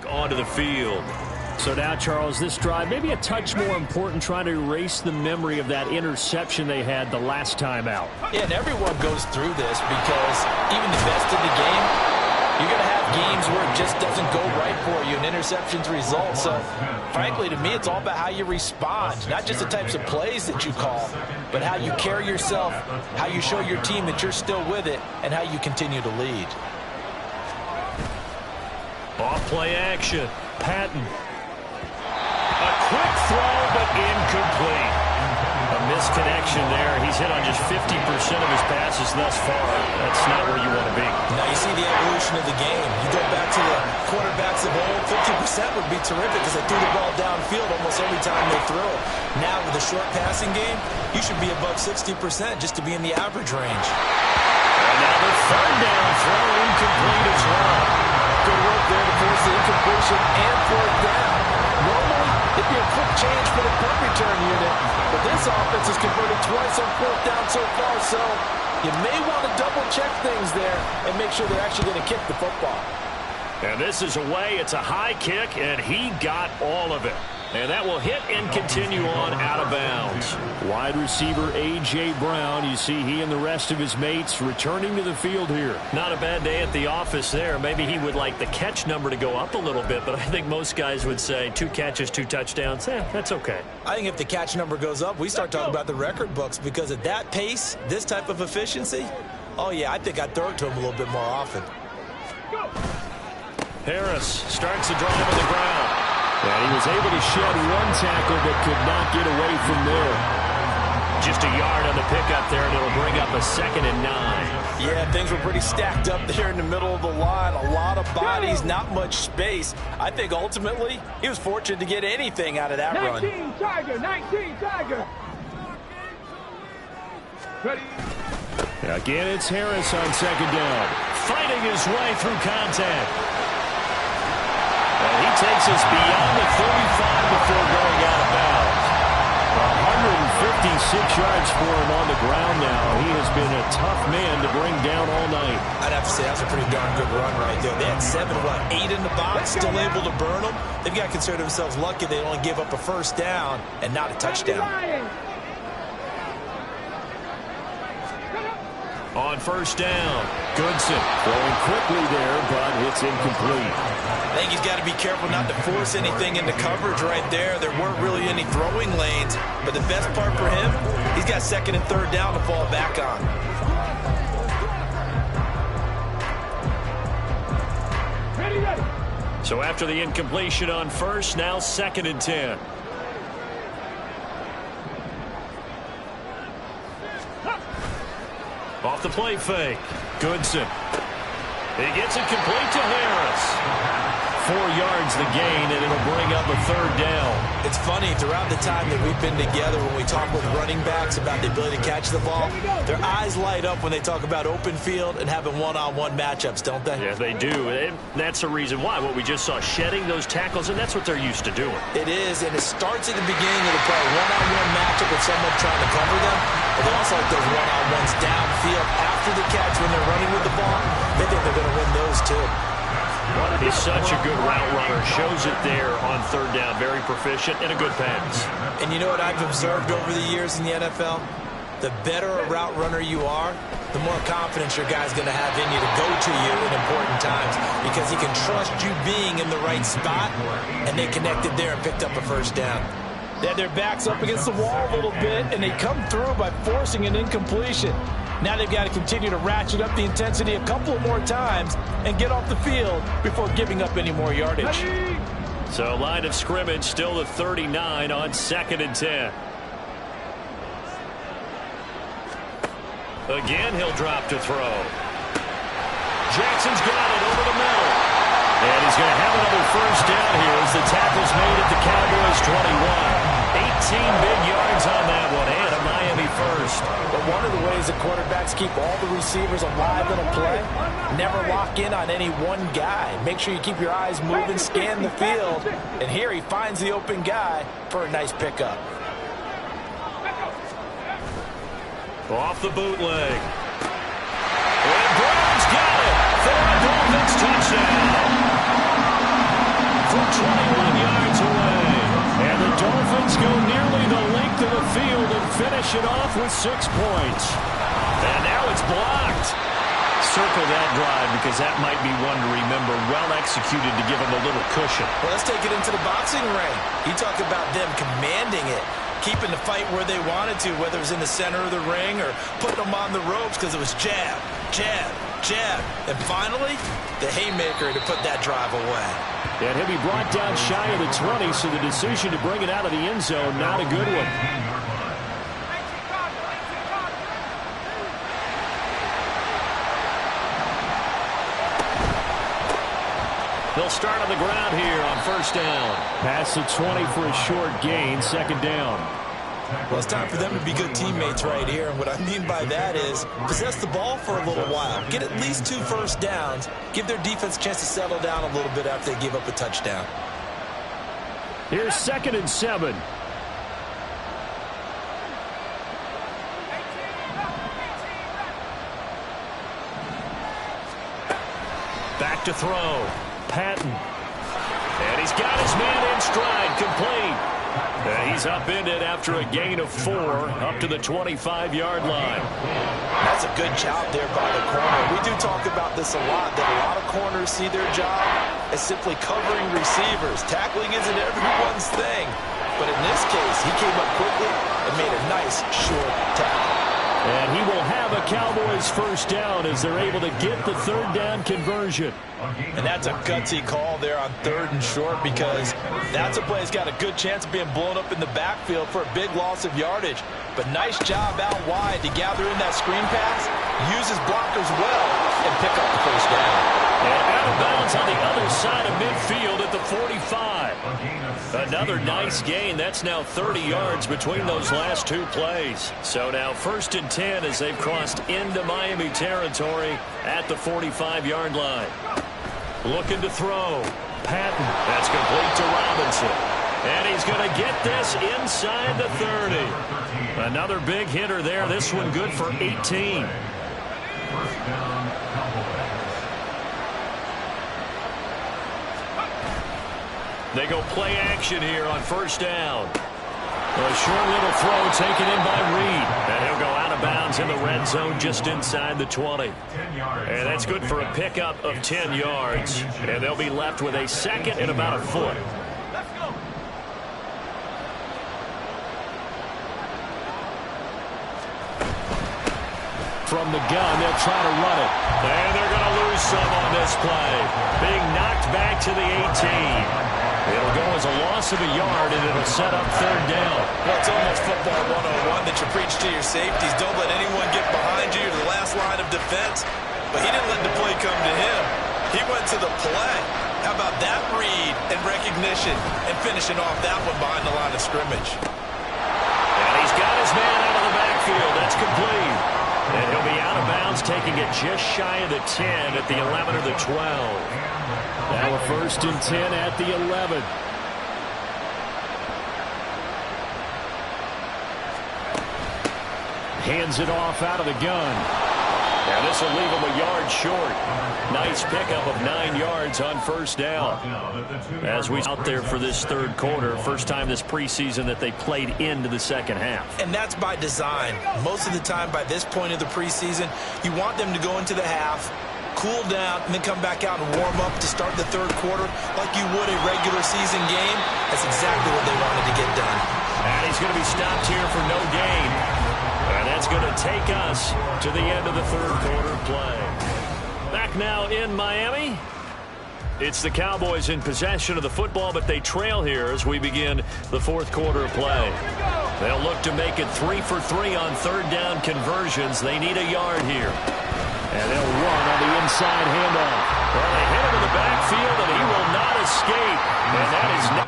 Onto the field. So now, Charles, this drive maybe a touch more important, trying to erase the memory of that interception they had the last time out. Yeah, and everyone goes through this because even the best in the game, you're going to have games where it just doesn't go right for you and interceptions result. So, frankly, to me, it's all about how you respond, not just the types of plays that you call, but how you carry yourself, how you show your team that you're still with it, and how you continue to lead. Off-play action. Patton. A quick throw, but incomplete. A misconnection there. He's hit on just 50% of his passes thus far. That's not where you want to be. Now you see the evolution of the game. You go back to the quarterbacks of old, 50% would be terrific because they threw the ball downfield almost every time they threw it. Now with a short passing game, you should be above 60% just to be in the average range. And now the third down throw incomplete as well. Good work there to force the incompletion and fourth down. Normally, it'd be a quick change for the punt return unit, but this offense has converted twice on fourth down so far, so you may want to double-check things there and make sure they're actually going to kick the football. And this is away. It's a high kick, and he got all of it. And that will hit and continue on out of bounds. Wide receiver A.J. Brown, you see he and the rest of his mates returning to the field here. Not a bad day at the office there. Maybe he would like the catch number to go up a little bit, but I think most guys would say 2 catches, 2 touchdowns. That's okay. I think if the catch number goes up, we start talking about the record books because at that pace, this type of efficiency, oh yeah, I think I'd throw it to him a little bit more often. Harris starts the drive on the ground. And he was able to shed 1 tackle but could not get away from there. Just a yard on the pickup there, and it'll bring up a 2nd and 9. Yeah, things were pretty stacked up there in the middle of the line. A lot of bodies, not much space. I think ultimately he was fortunate to get anything out of that 19 run. Tiger, 19 Tiger. Ready. Again, it's Harris on 2nd down. Fighting his way through contact. And he takes us beyond the 35 before going out of bounds. 156 yards for him on the ground now. He has been a tough man to bring down all night. I'd have to say that's a pretty darn good run right there. They had 8 in the box, still able to burn them. They've got to consider themselves lucky they only gave up a first down and not a touchdown. On first down, Goodson throwing quickly there, but it's incomplete. I think he's got to be careful not to force anything into coverage right there. There weren't really any throwing lanes, but the best part for him, he's got second and third down to fall back on. So after the incompletion on first, now second and 10. Off the play fake. Goodson. He gets it complete to Harris. 4 yards the gain, and it'll bring up a third down. It's funny, throughout the time that we've been together, when we talk with running backs about the ability to catch the ball, their eyes light up when they talk about open field and having one-on-one matchups, don't they? Yeah, they do. And that's the reason why. What we just saw, shedding those tackles, and that's what they're used to doing. It is, and it starts at the beginning of the play. One-on-one matchup with someone trying to cover them, but they also like those one-on-ones downfield after the catch when they're running with the ball. They think they're going to win those, too. He's such a good route runner. Shows it there on third down. Very proficient and a good pass. And you know what I've observed over the years in the NFL? The better a route runner you are, the more confidence your guy's going to have in you to go to you in important times because he can trust you being in the right spot, and they connected there and picked up a first down. They had their backs up against the wall a little bit, and they come through by forcing an incompletion. Now they've got to continue to ratchet up the intensity a couple of more times and get off the field before giving up any more yardage. So line of scrimmage still the 39 on second and 10. Again, he'll drop to throw. Jackson's got it over the middle. And he's going to have another first down here as the tackle's made at the Cowboys 21. 18 big yards on that one, and a Miami first. But one of the ways the quarterbacks keep all the receivers alive in a play, never lock in on any one guy. Make sure you keep your eyes moving, scan the field, and here he finds the open guy for a nice pickup. Off the bootleg. And Brown's got it for a Dolphins touchdown. From 21 yards away. And the Dolphins go nearly the length of the field and finish it off with 6 points. And now it's blocked. Circle that drive because that might be one to remember. Well executed to give them a little cushion. Well, let's take it into the boxing ring. You talk about them commanding it, keeping the fight where they wanted to, whether it was in the center of the ring or putting them on the ropes because it was jab, jab, jab. And finally, the haymaker to put that drive away. And he'll be brought down shy of the 20, so the decision to bring it out of the end zone, not a good one. They'll start on the ground here on first down. Past the 20 for a short gain, second down. Well, it's time for them to be good teammates right here. And what I mean by that is possess the ball for a little while. Get at least 2 first downs. Give their defense a chance to settle down a little bit after they give up a touchdown. Here's second and 7. Back to throw. Patton. And he's got his man in stride, complete. And he's upended after a gain of 4 up to the 25-yard line. That's a good job there by the corner. We do talk about this a lot, that a lot of corners see their job as simply covering receivers. Tackling isn't everyone's thing. But in this case, he came up quickly and made a nice short tackle. And he will have a Cowboys first down as they're able to get the third down conversion. And that's a gutsy call there on third and short because that's a play that's got a good chance of being blown up in the backfield for a big loss of yardage. But nice job out wide to gather in that screen pass, use his blockers well, and pick up the first down. And out of bounds on the other side of midfield at the 45. Another nice gain. That's now 30 yards between those last 2 plays. So now first and 10 as they've crossed into Miami territory at the 45-yard line. Looking to throw. Patton. That's complete to Robinson. And he's going to get this inside the 30. Another big hitter there. This one good for 18. They go play action here on first down. A short little throw taken in by Reed. And he'll go out of bounds in the red zone just inside the 20. And that's good for a pickup of 10 yards. And they'll be left with a second and about a foot. From the gun, they'll try to run it. And they're going to lose some on this play. Being knocked back to the 18. It'll go as a loss of a yard, and it'll set up third down. Well, it's almost football 101 that you preach to your safeties. Don't let anyone get behind you to the last line of defense. But he didn't let the play come to him. He went to the play. How about that read and recognition and finishing off that one behind the line of scrimmage? And he's got his man out of the backfield. That's complete. And he'll be out of bounds, taking it just shy of the 10 at the 11 or the 12. Now a first and 10 at the 11. Hands it off out of the gun. Now this will leave him a yard short. Nice pickup of 9 yards on first down. As we out there for this third quarter, first time this preseason that they played into the second half. And that's by design. Most of the time by this point of the preseason, you want them to go into the half, cool down, and then come back out and warm up to start the third quarter like you would a regular season game. That's exactly what they wanted to get done. And he's going to be stopped here for no gain. And that's going to take us to the end of the third quarter play. Back now in Miami. It's the Cowboys in possession of the football, but they trail here as we begin the fourth quarter play. They'll look to make it 3 for 3 on third down conversions. They need a yard here. And they'll run on the inside handoff. Well, they hit him in the backfield, and he will not escape. And that is not.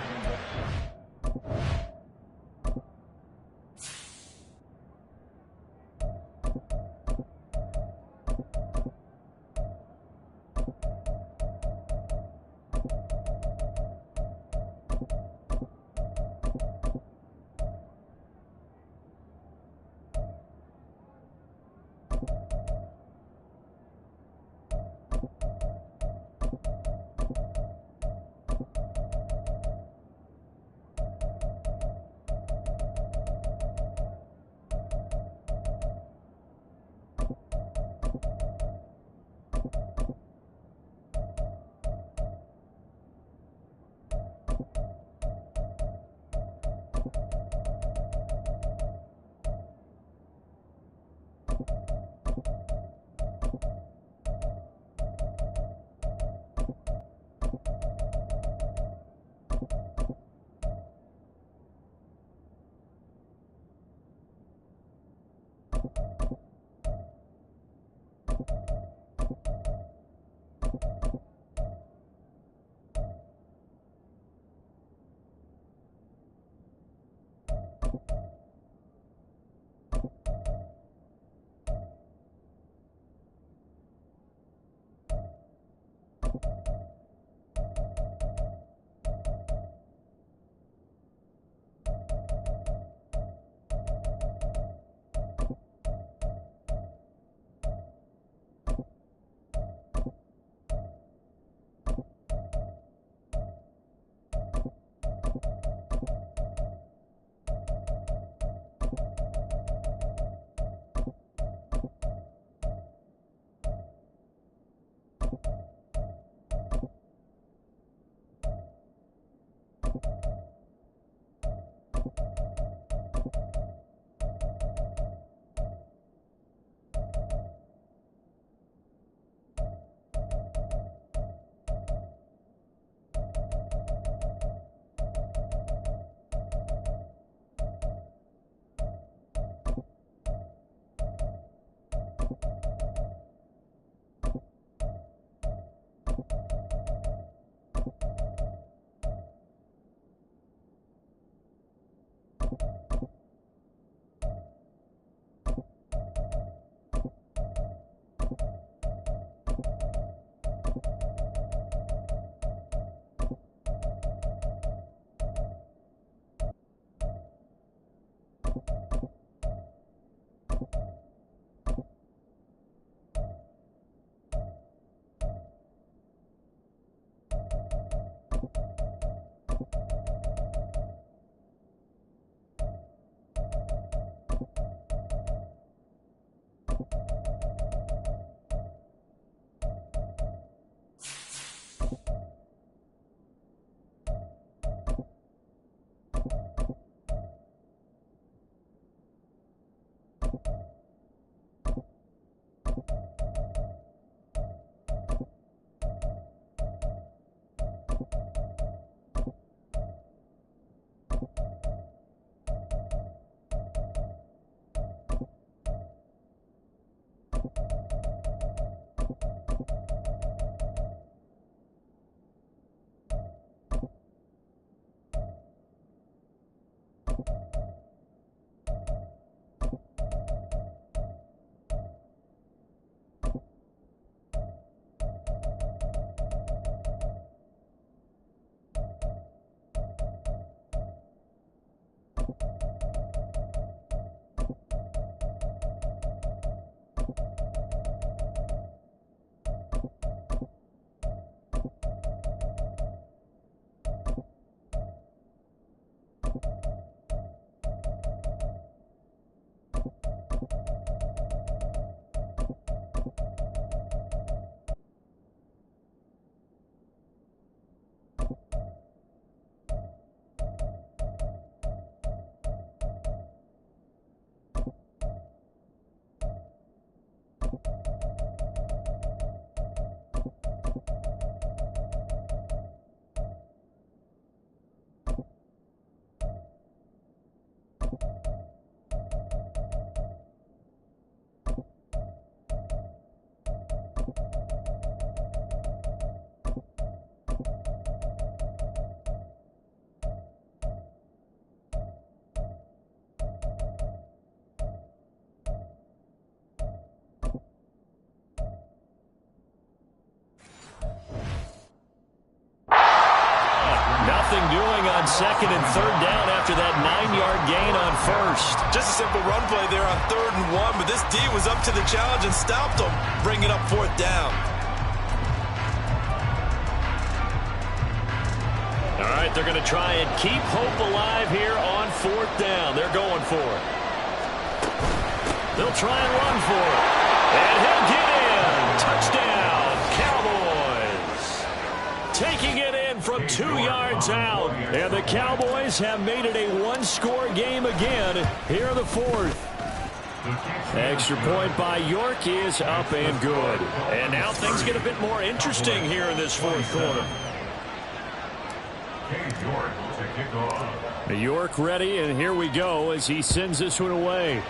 on second and third down after that 9-yard gain on first. Just a simple run play there on 3rd and 1, but this D was up to the challenge and stopped them, bringing up 4th down. All right, they're going to try and keep hope alive here on 4th down. They're going for it. They'll try and run for it. And he'll get in. Touchdown, Cowboys. Taking it in from 2 yards out. And the Cowboys have made it a one-score game again here in the 4th. Extra point by York is up and good. And now things get a bit more interesting here in this 4th quarter. York ready, and here we go as he sends this one away.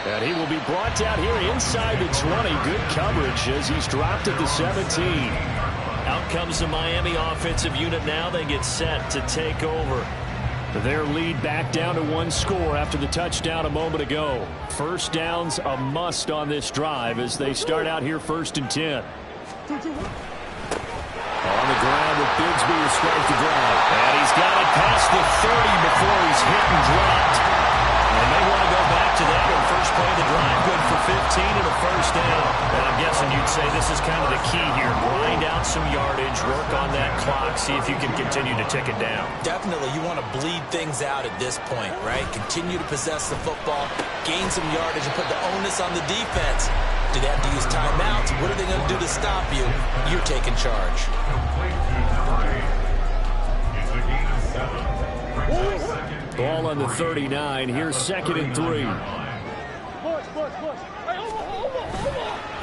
And he will be brought down here inside the 20. Good coverage as he's dropped at the 17. Out comes the Miami offensive unit now. They get set to take over. Their lead back down to 1 score after the touchdown a moment ago. First down's a must on this drive as they start out here 1st and 10. On the ground with Bigsby to start the drive. And he's got it past the 30 before he's hit and dropped. And they want to go back to that on first play of the drive. Good for 15 and a first down. And I'm guessing you'd say this is kind of the key here. Grind out some yardage, work on that clock, see if you can continue to tick it down. Definitely, you want to bleed things out at this point, right? Continue to possess the football, gain some yardage, and put the onus on the defense. Do they have to use timeouts? What are they going to do to stop you? You're taking charge. Ball on the 39. Here's 2nd and 3.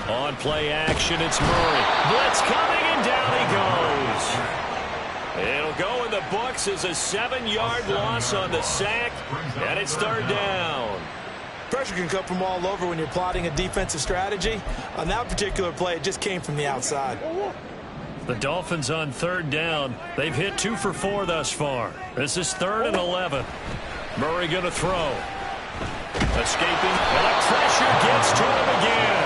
On play action, it's Murray. Blitz coming, and down he goes. It'll go in the books as a 7-yard loss on the sack, and it's 3rd down. Pressure can come from all over when you're plotting a defensive strategy. On that particular play, it just came from the outside. The Dolphins on 3rd down. They've hit 2 for 4 thus far. This is 3rd and 11. Murray going to throw. Escaping. And the pressure gets to him again.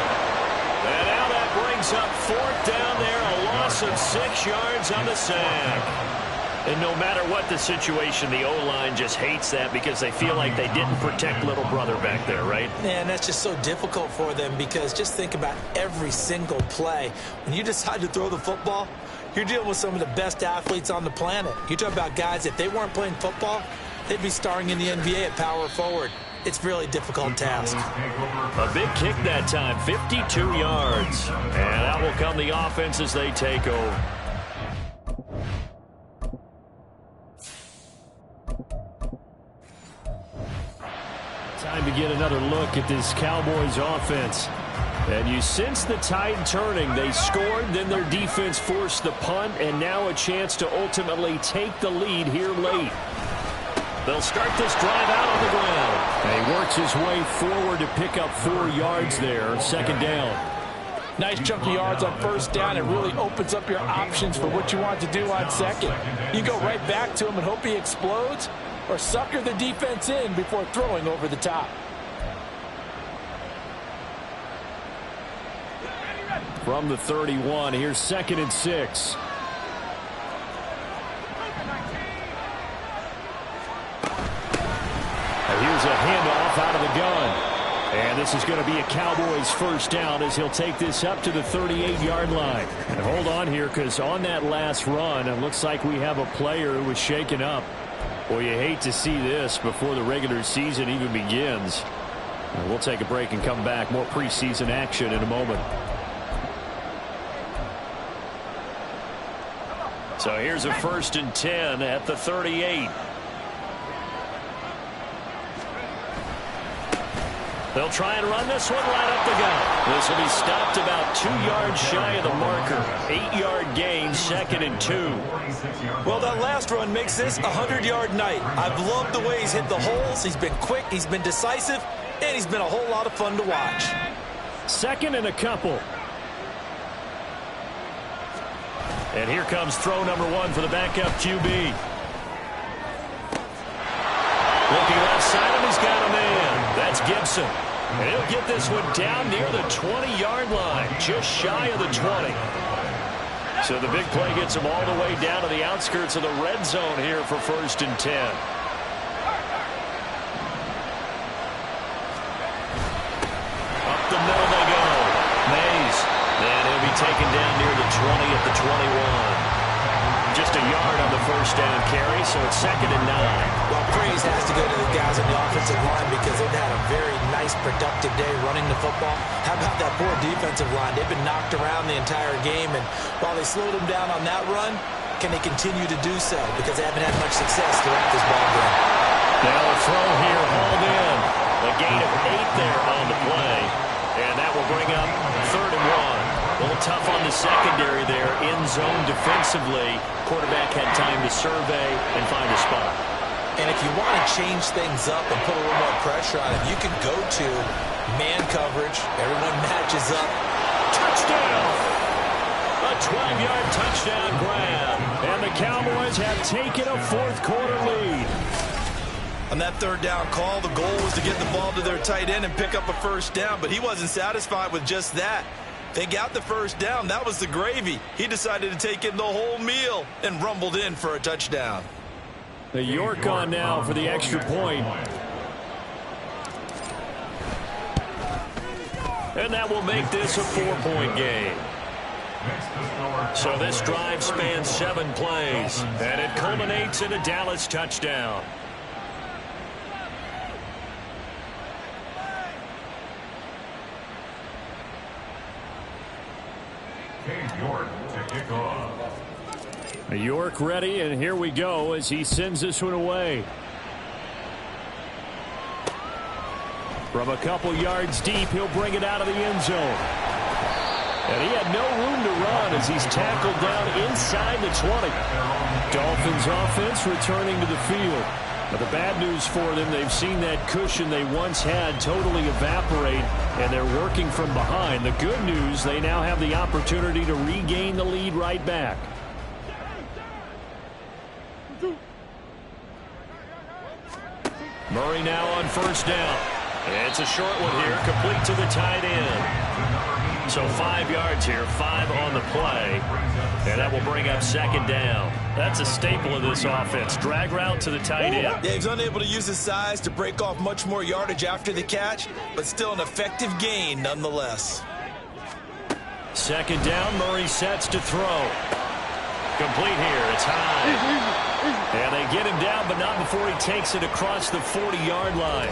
And now that brings up 4th down there. A loss of 6 yards on the sack. And no matter what the situation, the O-line just hates that because they feel like they didn't protect little brother back there, right? Man, that's just so difficult for them because just think about every single play. When you decide to throw the football, you're dealing with some of the best athletes on the planet. You talk about guys, if they weren't playing football, they'd be starring in the NBA at power forward. It's a really difficult task. A big kick that time, 52 yards. And out will come the offense as they take over. Time to get another look at this Cowboys offense. And you sense the tide turning. They scored, then their defense forced the punt, and now a chance to ultimately take the lead here late. They'll start this drive out on the ground. And he works his way forward to pick up 4 yards there. 2nd down. Nice chunk of yards on 1st down. It really opens up your options for what you want to do on 2nd. You go right back to him and hope he explodes, or sucker the defense in before throwing over the top. From the 31, here's 2nd and 6. And here's a handoff out of the gun. And this is going to be a Cowboys 1st down as he'll take this up to the 38-yard line. And hold on here because on that last run, it looks like we have a player who was shaken up. Well, you hate to see this before the regular season even begins. And we'll take a break and come back. More preseason action in a moment. So here's a 1st and 10 at the 38. They'll try and run this one right up the gut. This will be stopped about 2 yards shy of the marker. 8-yard gain, 2nd and 2. Well, that last run makes this a 100-yard night. I've loved the way he's hit the holes. He's been quick, he's been decisive, and he's been a whole lot of fun to watch. 2nd and a couple. And here comes throw number 1 for the backup QB. Looking left side of him, he's got a man. That's Gibson. And he'll get this one down near the 20-yard line, just shy of the 20. So the big play gets him all the way down to the outskirts of the red zone here for 1st and 10. Up the middle they go. Mays. And he'll be taken down near the 20 at the 21. Just a yard on the 1st down carry, so it's 2nd and 9. Well, praise has to go to the guys on the offensive line because they've had a very nice, productive day running the football. How about that poor defensive line? They've been knocked around the entire game, and while they slowed them down on that run, can they continue to do so? Because they haven't had much success throughout this ball game. Now a throw here, hauled in. A gain of 8 there on the play, and that will bring up 3rd and 1. A little tough on the secondary there, in zone defensively. Quarterback had time to survey and find a spot. And if you want to change things up and put a little more pressure on it, you can go to man coverage. Everyone matches up. Touchdown! A 12-yard touchdown grab. And the Cowboys have taken a 4th quarter lead. On that 3rd down call, the goal was to get the ball to their tight end and pick up a 1st down, but he wasn't satisfied with just that. They got the 1st down. That was the gravy. He decided to take in the whole meal and rumbled in for a touchdown. The York on now for the extra point. And that will make this a 4-point game. So this drive spans 7 plays, and it culminates in a Dallas touchdown. York ready, and here we go as he sends this one away. From a couple yards deep, he'll bring it out of the end zone. And he had no room to run as he's tackled down inside the 20. Dolphins offense returning to the field. But the bad news for them, they've seen that cushion they once had totally evaporate, and they're working from behind. The good news, they now have the opportunity to regain the lead right back. Murray now on 1st down. It's a short one here, complete to the tight end. So 5 yards here, 5 on the play. And that will bring up 2nd down. That's a staple of this offense. Drag route to the tight end. Yeah, he's unable to use his size to break off much more yardage after the catch, but still an effective gain nonetheless. 2nd down, Murray sets to throw. Complete here, it's high. And they get him down, but not before he takes it across the 40-yard line.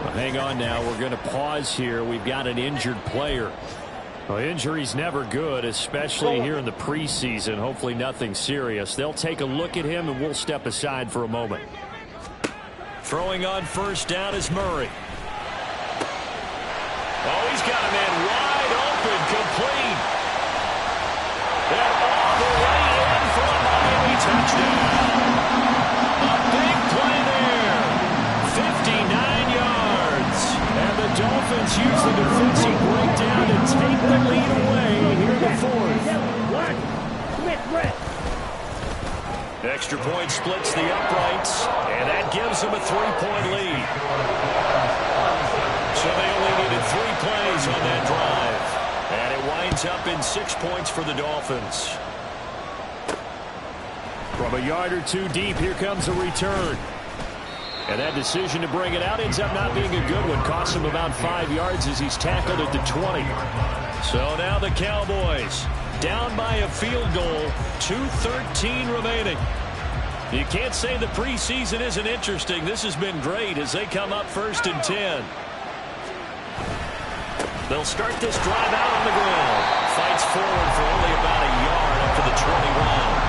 Well, hang on now, we're going to pause here. We've got an injured player. Well, injury's never good, especially here in the preseason. Hopefully nothing serious. They'll take a look at him, and we'll step aside for a moment. Throwing on 1st down is Murray. Oh, he's got a man wide open, complete. And all the way in for a Miami touchdown. A big play there. 59 yards. And the Dolphins use the defensive breakdown to take the lead away here in the 4th. Extra point splits the uprights, and that gives them a 3-point lead. So they only needed 3 plays on that drive. And it winds up in 6 points for the Dolphins. From a yard or 2 deep, here comes a return. And that decision to bring it out ends up not being a good one. Costs him about 5 yards as he's tackled at the 20. So now the Cowboys down by a field goal, 2:13 remaining. You can't say the preseason isn't interesting. This has been great as they come up 1st and 10. They'll start this drive out on the ground. Fights forward for only about a yard up to the 21.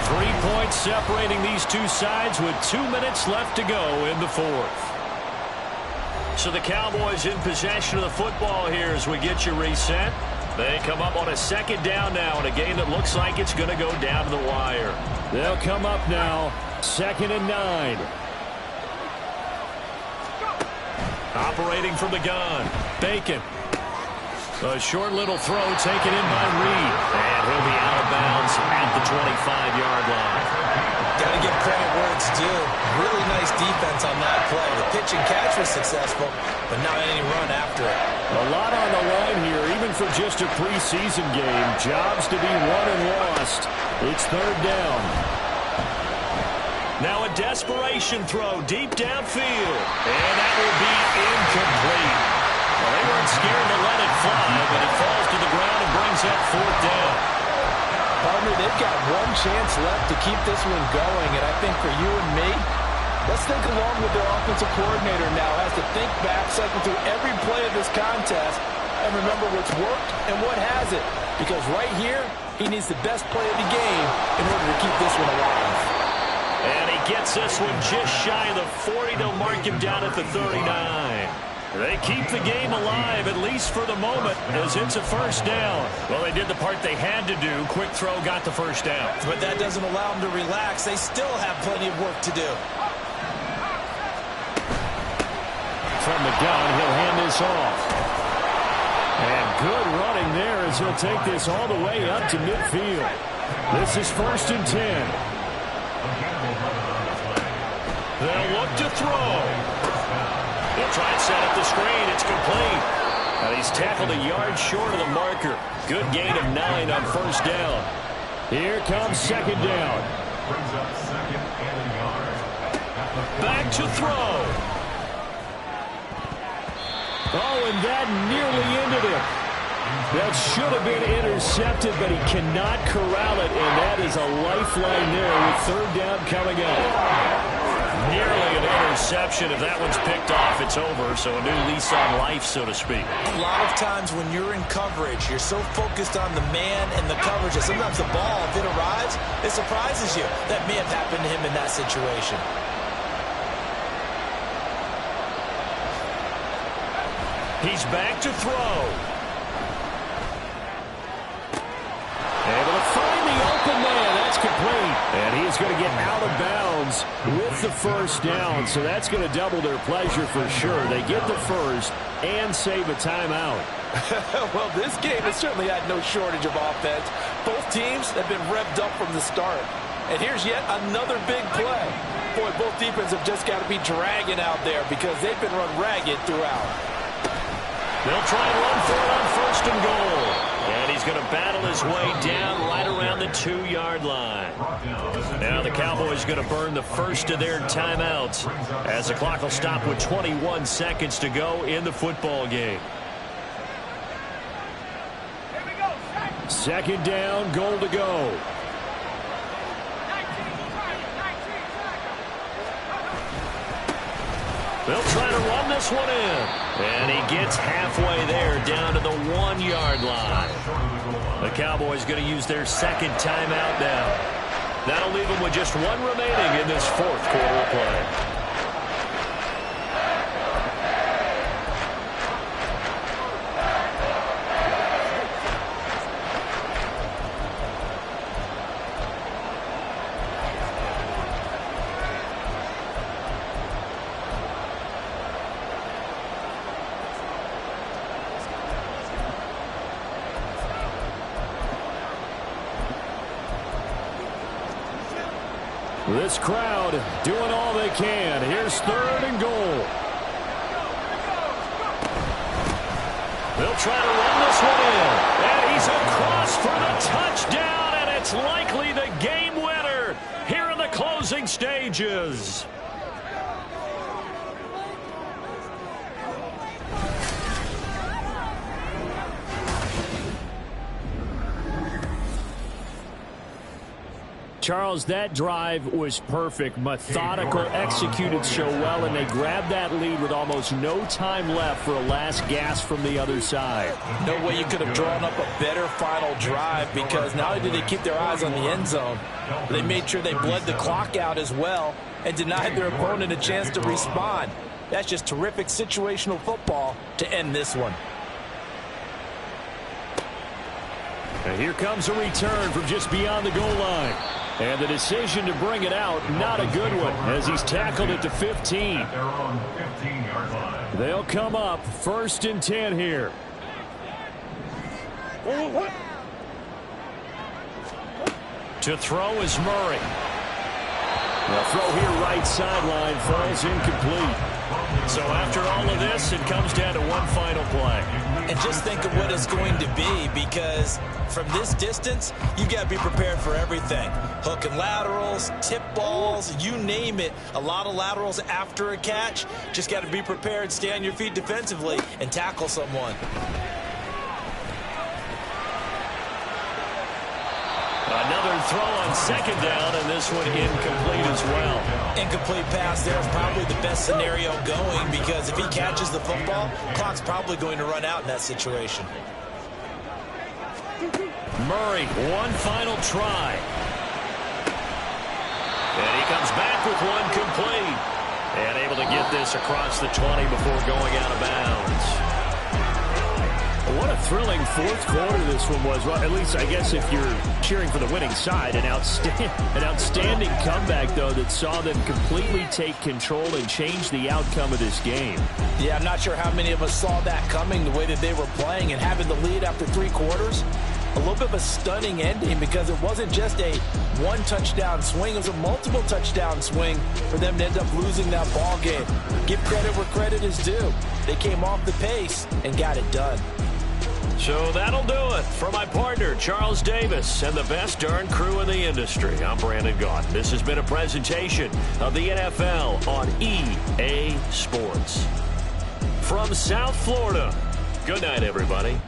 3 points separating these two sides with 2 minutes left to go in the 4th. So the Cowboys in possession of the football here as we get you reset. They come up on a 2nd down now in a game that looks like it's going to go down to the wire. They'll come up now, 2nd and 9. Operating from the gun, Bacon. A short little throw taken in by Reed. And he'll be out of bounds at the 25-yard line. quarterbacks do. Really nice defense on that play. The pitch and catch was successful, but not any run after it. A lot on the line here, even for just a preseason game. Jobs to be won and lost. It's third down. Now a desperation throw deep downfield. And that will be incomplete. Well, they weren't scared to let it fly, but it falls to the ground and brings up fourth down. Partner, they've got one chance left to keep this one going, and I think for you and me, let's think along with their offensive coordinator now. Has to think back, cycle through every play of this contest, and remember what's worked and what hasn't. Because right here, he needs the best play of the game in order to keep this one alive. And he gets this one just shy of the 40. They'll mark him down at the 39. They keep the game alive, at least for the moment, as it's a first down. Well, they did the part they had to do. Quick throw got the first down. But that doesn't allow them to relax. They still have plenty of work to do. From the gun, he'll hand this off. And good running there as he'll take this all the way up to midfield. This is 1st and 10. They'll look to throw. He'll try and set up the screen. It's complete. And he's tackled a yard short of the marker. Good gain of 9 on first down. Here comes second down. Back to throw. Oh, and that nearly ended it. That should have been intercepted, but he cannot corral it, and that is a lifeline there with third down coming up. Nearly an interception. If that one's picked off, it's over. So a new lease on life, so to speak. A lot of times when you're in coverage, you're so focused on the man and the coverage that sometimes the ball, if it arrives, it surprises you. That may have happened to him in that situation. He's back to throw. Able to find the open man. That's complete. And he's going to get out of bounds with the first down. So that's going to double their pleasure for sure. They get the first and save a timeout. Well, this game has certainly had no shortage of offense. Both teams have been revved up from the start. And here's yet another big play. Boy, both defenses have just got to be dragging out there because they've been run ragged throughout. They'll try and run for it on 1st and goal. And he's going to battle his way down right around the 2-yard line. Now the Cowboys going to burn the first of their timeouts as the clock will stop with 21 seconds to go in the football game. Second down, goal to go. They'll try to run this one in. And he gets halfway there down to the 1-yard line. The Cowboys going to use their second timeout now. That'll leave them with just one remaining in this fourth quarter of play. This crowd doing all they can. Here's 3rd and goal. They'll try to run this one in. And he's across for the touchdown, and it's likely the game winner here in the closing stages. Charles, that drive was perfect, methodical, executed so well, and they grabbed that lead with almost no time left for a last gasp from the other side. No way you could have drawn up a better final drive because not only did they keep their eyes on the end zone, they made sure they bled the clock out as well and denied their opponent a chance to respond. That's just terrific situational football to end this one. And here comes a return from just beyond the goal line. And the decision to bring it out, not a good one, as he's tackled it to 15. They'll come up 1st and 10 here. To throw is Murray. The throw here right sideline falls incomplete. So after all of this, it comes down to one final play. And just think of what it's going to be, because from this distance, you got to be prepared for everything. Hook and laterals, tip balls, you name it. A lot of laterals after a catch. Just got to be prepared, stay on your feet defensively, and tackle someone. Another throw on second down, and this one incomplete as well. Incomplete pass there is probably the best scenario going, because if he catches the football, clock's probably going to run out in that situation. Murray, one final try. And he comes back with one complete. And able to get this across the 20 before going out of bounds. What a thrilling fourth quarter this one was. Well, at least, I guess, if you're cheering for the winning side, an outstanding comeback, though, that saw them completely take control and change the outcome of this game. Yeah, I'm not sure how many of us saw that coming, the way that they were playing, and having the lead after 3 quarters. A little bit of a stunning ending, because it wasn't just a one-touchdown swing. It was a multiple touchdown swing for them to end up losing that ball game. Give credit where credit is due. They came off the pace and got it done. So that'll do it for my partner, Charles Davis, and the best darn crew in the industry. I'm Brandon Gaudin. This has been a presentation of the NFL on EA Sports. From South Florida, good night, everybody.